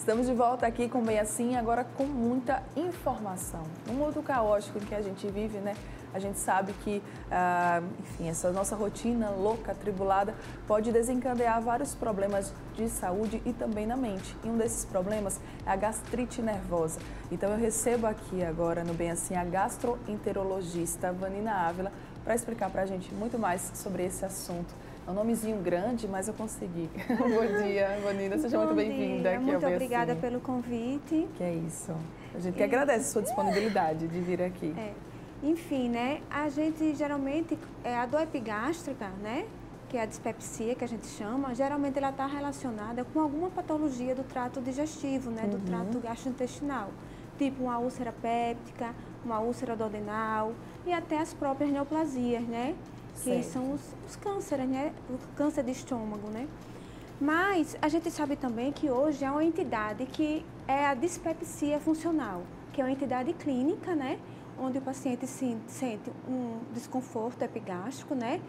Estamos de volta aqui com Bem Assim, agora com muita informação. No mundo caótico em que a gente vive, né? A gente sabe que, enfim, essa nossa rotina louca, atribulada, pode desencadear vários problemas de saúde e também na mente. E um desses problemas é a gastrite nervosa. Então eu recebo aqui agora no Bem Assim a gastroenterologista Vanina Ávila para explicar para a gente muito mais sobre esse assunto. É um nomezinho grande, mas eu consegui. Bom dia, Vanina. Seja muito bem-vinda aqui ao Bem Assim. Muito obrigada pelo convite. Que é isso. A gente que agradece a sua disponibilidade de vir aqui. Enfim, né? A gente geralmente, a dor epigástrica, né? Que é a dispepsia, que a gente chama, geralmente ela está relacionada com alguma patologia do trato digestivo, né? Do trato gastrointestinal. Tipo uma úlcera péptica, uma úlcera duodenal e até as próprias neoplasias, né? Que são os cânceres, né? O câncer de estômago, né? Mas a gente sabe também que hoje há uma entidade que é a dispepsia funcional, que é uma entidade clínica, né? Onde o paciente sente um desconforto epigástrico, né?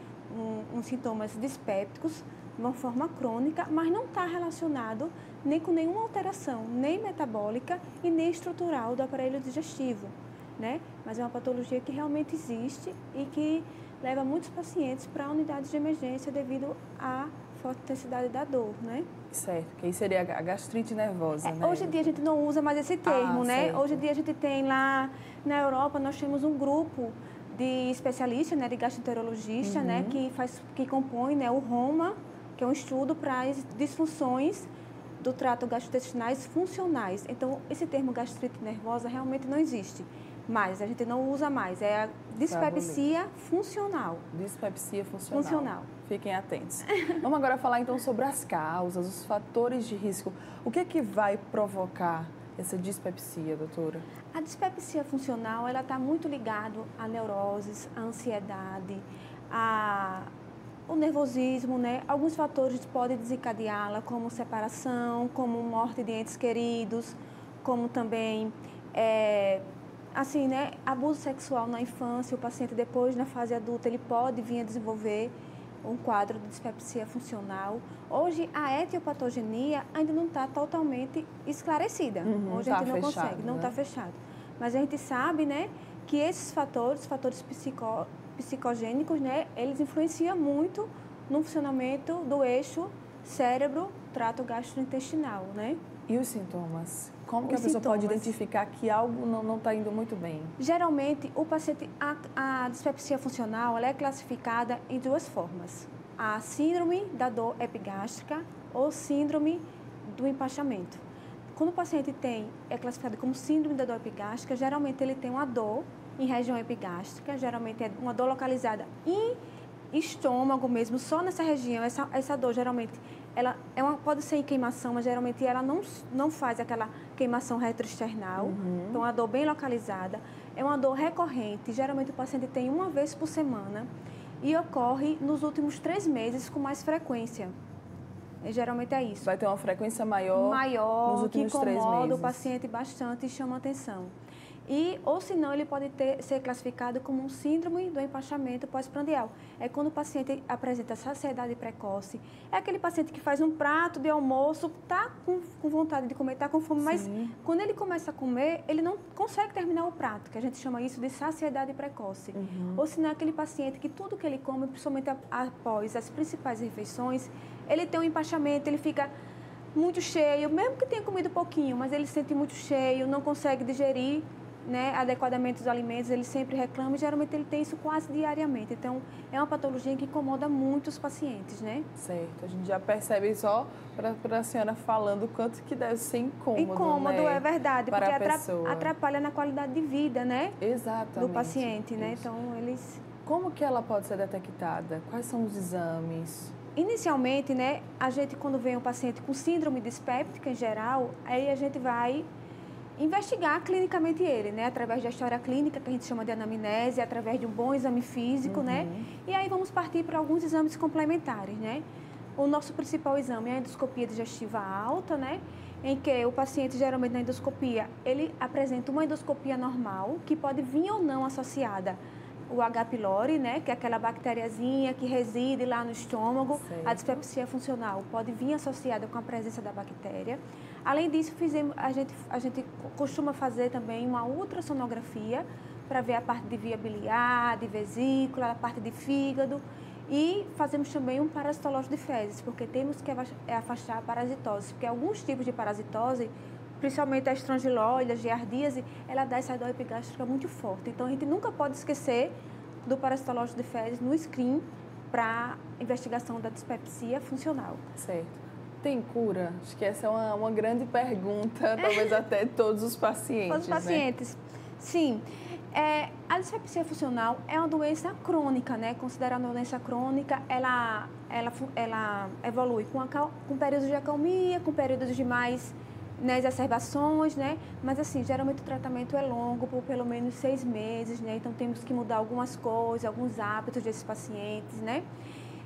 Uns sintomas dispépticos de uma forma crônica, mas não está relacionado nem com nenhuma alteração, nem metabólica e nem estrutural do aparelho digestivo, né? Mas é uma patologia que realmente existe e que leva muitos pacientes para unidades de emergência devido à forte intensidade da dor, né? Certo, que aí seria a gastrite nervosa, né? Hoje em dia a gente não usa mais esse termo, né? Certo. Hoje em dia a gente tem lá na Europa, nós temos um grupo de especialistas, né, de gastroenterologistas, né, que compõe, né, o ROMA, que é um estudo para as disfunções do trato gastrointestinais funcionais. Então, esse termo gastrite nervosa realmente não existe. Mas a gente não usa mais, é a dispepsia funcional. Dispepsia funcional. Fiquem atentos. Vamos agora falar então sobre as causas, os fatores de risco. O que é que vai provocar essa dispepsia, doutora? A dispepsia funcional, ela está muito ligada a neuroses, a ansiedade, o nervosismo, né? Alguns fatores podem desencadeá-la, como separação, como morte de entes queridos, como também assim, né, abuso sexual na infância. O paciente depois, na fase adulta, ele pode vir a desenvolver um quadro de dispepsia funcional. Hoje, a etiopatogenia ainda não está totalmente esclarecida. Hoje a gente não consegue, não está fechado. Mas a gente sabe, né, que esses fatores psicogênicos, né, eles influenciam muito no funcionamento do eixo cérebro-trato gastrointestinal, né? E os sintomas? Como que a pessoa pode identificar que algo não está indo muito bem? Geralmente, o paciente, a dispepsia funcional, ela é classificada em duas formas. A síndrome da dor epigástrica ou síndrome do empachamento. Quando o paciente é classificado como síndrome da dor epigástrica, geralmente ele tem uma dor em região epigástrica, geralmente é uma dor localizada em estômago mesmo, só nessa região. Essa dor geralmente pode ser em queimação, mas geralmente ela não faz aquela queimação retroexternal. Então, uma dor bem localizada. É uma dor recorrente, geralmente o paciente tem uma vez por semana e ocorre nos últimos 3 meses com mais frequência. Geralmente é isso. Vai ter uma frequência maior nos últimos 3 meses. Que incomoda o paciente bastante e chama atenção. Ou se não, ele pode ser classificado como um síndrome do empachamento pós-prandial. É quando o paciente apresenta saciedade precoce. É aquele paciente que faz um prato de almoço, está com vontade de comer, está com fome, mas quando ele começa a comer, ele não consegue terminar o prato, que a gente chama isso de saciedade precoce. Ou se não, é aquele paciente que tudo que ele come, principalmente após as principais refeições, ele tem um empachamento, ele fica muito cheio, mesmo que tenha comido pouquinho, mas ele se sente muito cheio, não consegue digerir, né, adequadamente os alimentos, ele sempre reclama e geralmente ele tem isso quase diariamente. Então, é uma patologia que incomoda muito os pacientes, né? Certo, a gente já percebe só para a senhora falando o quanto que deve ser incômodo, né? É verdade, para porque atrapalha na qualidade de vida, né? Exatamente. Do paciente, né? Isso. Então, eles... Como que ela pode ser detectada? Quais são os exames? Inicialmente, né, a gente quando vem um paciente com síndrome dispéptica em geral, aí a gente vai investigar clinicamente ele, né, através da história clínica, que a gente chama de anamnese, através de um bom exame físico, né, e aí vamos partir para alguns exames complementares, né. O nosso principal exame é a endoscopia digestiva alta, né, em que o paciente, geralmente na endoscopia, ele apresenta uma endoscopia normal, que pode vir ou não associada o H. pylori, né, que é aquela bactériazinha que reside lá no estômago. Certo. A dispepsia funcional pode vir associada com a presença da bactéria. Além disso, a gente costuma fazer também uma ultrassonografia para ver a parte de via biliar, de vesícula, a parte de fígado. E fazemos também um parasitológico de fezes, porque temos que afastar a parasitose, porque alguns tipos de parasitose, principalmente a estrangilose, a giardíase, ela dá essa dor epigástrica muito forte. Então, a gente nunca pode esquecer do parasitológico de fezes no screen para investigação da dispepsia funcional. Certo. Tem cura? Acho que essa é uma grande pergunta, talvez até todos os pacientes. Todos os pacientes, né? Sim. A dispepsia funcional é uma doença crônica, né? Considerada uma doença crônica, ela evolui com períodos de acalmia, com períodos de mais, né, exacerbações, né? Mas, assim, geralmente o tratamento é longo, por pelo menos 6 meses, né? Então, temos que mudar algumas coisas, alguns hábitos desses pacientes, né?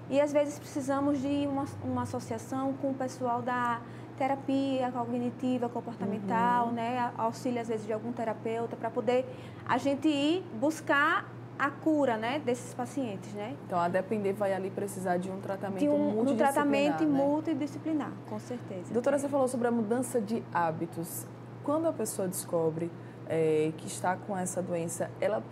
E, às vezes, precisamos de uma associação com o pessoal da terapia cognitiva, comportamental, né? Auxílio, às vezes, de algum terapeuta, para poder a gente ir buscar a cura, né, desses pacientes, né? Então, a depender, vai ali precisar de um tratamento multidisciplinar, de um tratamento, né? Multidisciplinar, com certeza. Doutora, você falou sobre a mudança de hábitos. Quando a pessoa descobre que está com essa doença, ela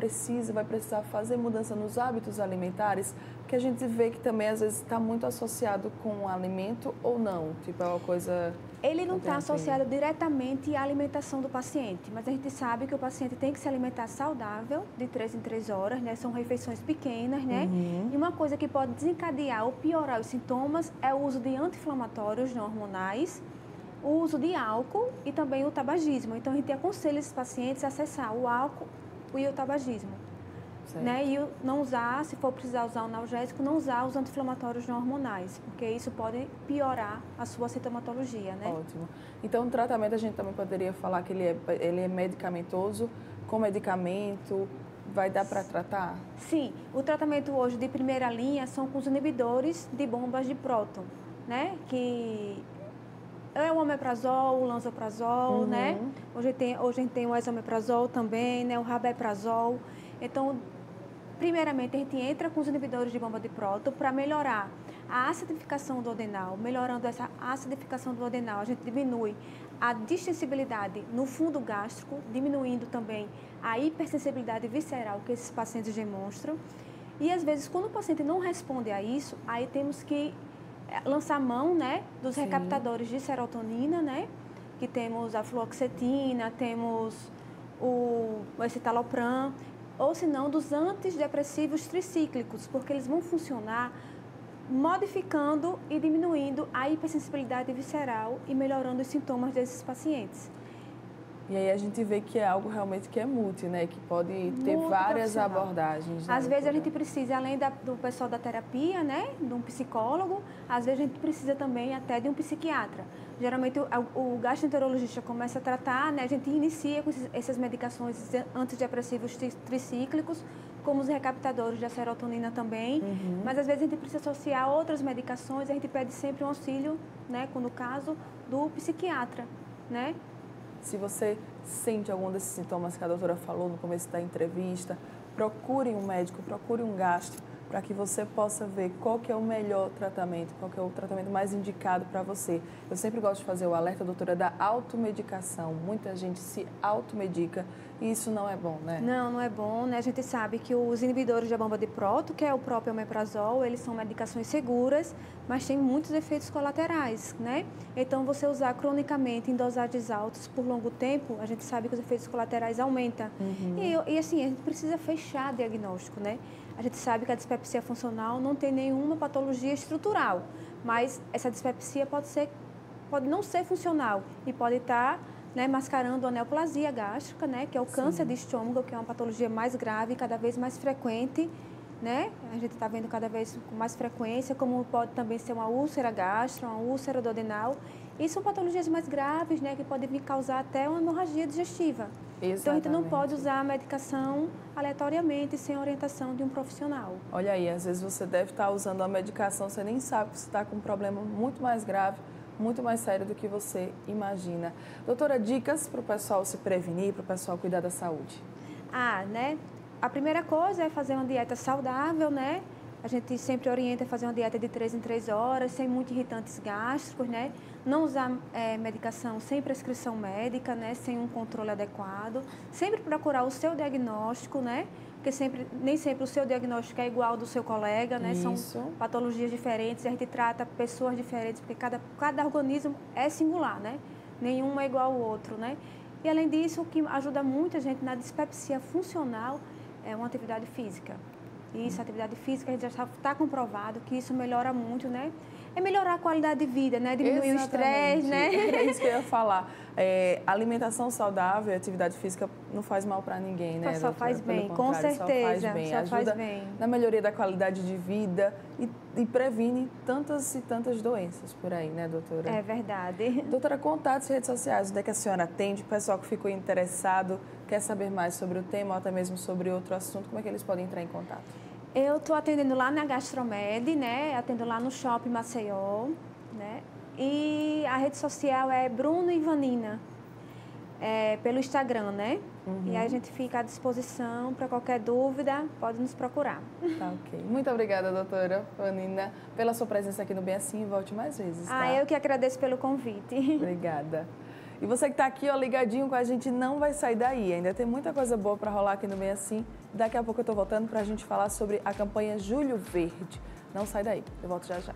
vai precisar fazer mudança nos hábitos alimentares, porque a gente vê que também às vezes está muito associado com o alimento ou não, tipo, é uma coisa... Ele não está associado diretamente à alimentação do paciente, mas a gente sabe que o paciente tem que se alimentar saudável, de 3 em 3 horas, né? São refeições pequenas, né? E uma coisa que pode desencadear ou piorar os sintomas é o uso de anti-inflamatórios não hormonais, o uso de álcool e também o tabagismo. Então, a gente aconselha esses pacientes a cessar o álcool e o tabagismo. Né? E não usar, se for precisar usar o analgésico, não usar os anti-inflamatórios não hormonais, porque isso pode piorar a sua sintomatologia, né? Ótimo. Então, o tratamento a gente também poderia falar que ele é medicamentoso, com medicamento, vai dar para tratar? Sim, o tratamento hoje de primeira linha são com os inibidores de bombas de próton, né? Que é o omeprazol, o lansoprazol, né? Hoje a gente tem o esomeprazol também, né? O rabeprazol. Então, primeiramente, a gente entra com os inibidores de bomba de próton para melhorar a acidificação do adenal. Melhorando essa acidificação do adenal, a gente diminui a distensibilidade no fundo gástrico, diminuindo também a hipersensibilidade visceral que esses pacientes demonstram. E, às vezes, quando o paciente não responde a isso, aí temos que lançar mão, né, dos recaptadores de serotonina, né, que temos a fluoxetina, temos o escitalopram, ou se não, dos antidepressivos tricíclicos, porque eles vão funcionar modificando e diminuindo a hipersensibilidade visceral e melhorando os sintomas desses pacientes. E aí a gente vê que é algo realmente que é multi, né? Que pode ter várias abordagens. Né, às vezes a gente precisa, além do pessoal da terapia, né? De um psicólogo, às vezes a gente precisa também até de um psiquiatra. Geralmente o gastroenterologista começa a tratar, né? A gente inicia com essas medicações antidepressivos tricíclicos, como os recaptadores da serotonina também. Mas às vezes a gente precisa associar outras medicações, a gente pede sempre um auxílio, né? No caso do psiquiatra, né? Se você sente algum desses sintomas que a doutora falou no começo da entrevista, procure um médico, procure um gastro, para que você possa ver qual que é o melhor tratamento, qual que é o tratamento mais indicado para você. Eu sempre gosto de fazer o alerta, doutora, da automedicação. Muita gente se automedica e isso não é bom, né? Não é bom, né? A gente sabe que os inibidores da bomba de próton, que é o próprio omeprazol, eles são medicações seguras, mas têm muitos efeitos colaterais, né? Então, você usar cronicamente em dosagens altas por longo tempo, a gente sabe que os efeitos colaterais aumentam. E assim, a gente precisa fechar diagnóstico, né? A gente sabe que a dispepsia funcional não tem nenhuma patologia estrutural, mas essa dispepsia pode não ser funcional e pode estar, né, mascarando a neoplasia gástrica, né, que é o câncer de estômago, que é uma patologia mais grave e cada vez mais frequente, né? A gente está vendo cada vez com mais frequência, como pode também ser uma úlcera gástrica, uma úlcera do adenal. E são patologias mais graves, né, que podem vir causar até uma hemorragia digestiva. Exatamente. Então, a gente não pode usar a medicação aleatoriamente, sem orientação de um profissional. Olha aí, às vezes você deve estar usando a medicação, você nem sabe que você está com um problema muito mais grave, muito mais sério do que você imagina. Doutora, dicas para o pessoal se prevenir, para o pessoal cuidar da saúde? Né? a primeira coisa é fazer uma dieta saudável, né? A gente sempre orienta a fazer uma dieta de 3 em 3 horas, sem muitos irritantes gástricos, né? Não usar medicação sem prescrição médica, né? Sem um controle adequado. Sempre procurar o seu diagnóstico, né? Porque nem sempre o seu diagnóstico é igual ao do seu colega, né? Isso. São patologias diferentes, a gente trata pessoas diferentes, porque cada organismo é singular, né? Nenhum é igual ao outro, né? E além disso, o que ajuda muito a gente na dispepsia funcional é uma atividade física. Isso, a atividade física, a gente já está comprovado que isso melhora muito, né? É melhorar a qualidade de vida, né? Diminuir o estresse, né? É isso que eu ia falar. Alimentação saudável e atividade física não faz mal para ninguém, né, Só doutora? faz bem, Pelo com contrário, certeza. Só faz bem. Só Ajuda faz bem. na melhoria da qualidade de vida e previne tantas e tantas doenças por aí, né, doutora? É verdade. Doutora, contatos e redes sociais, onde é que a senhora atende? O pessoal que ficou interessado, quer saber mais sobre o tema ou até mesmo sobre outro assunto, como é que eles podem entrar em contato? Eu estou atendendo lá na Gastromed, né? Atendo lá no Shopping Maceió, né? E a rede social é Bruno e Vanina, pelo Instagram, né? E aí a gente fica à disposição para qualquer dúvida, pode nos procurar. Tá, ok. Muito obrigada, doutora Vanina, pela sua presença aqui no Bem Assim, e volte mais vezes, tá? Eu que agradeço pelo convite. Obrigada. E você que está aqui, ó, ligadinho com a gente, não vai sair daí. Ainda tem muita coisa boa para rolar aqui no Bem Assim. Daqui a pouco eu estou voltando para a gente falar sobre a campanha Julho Verde. Não sai daí, eu volto já já.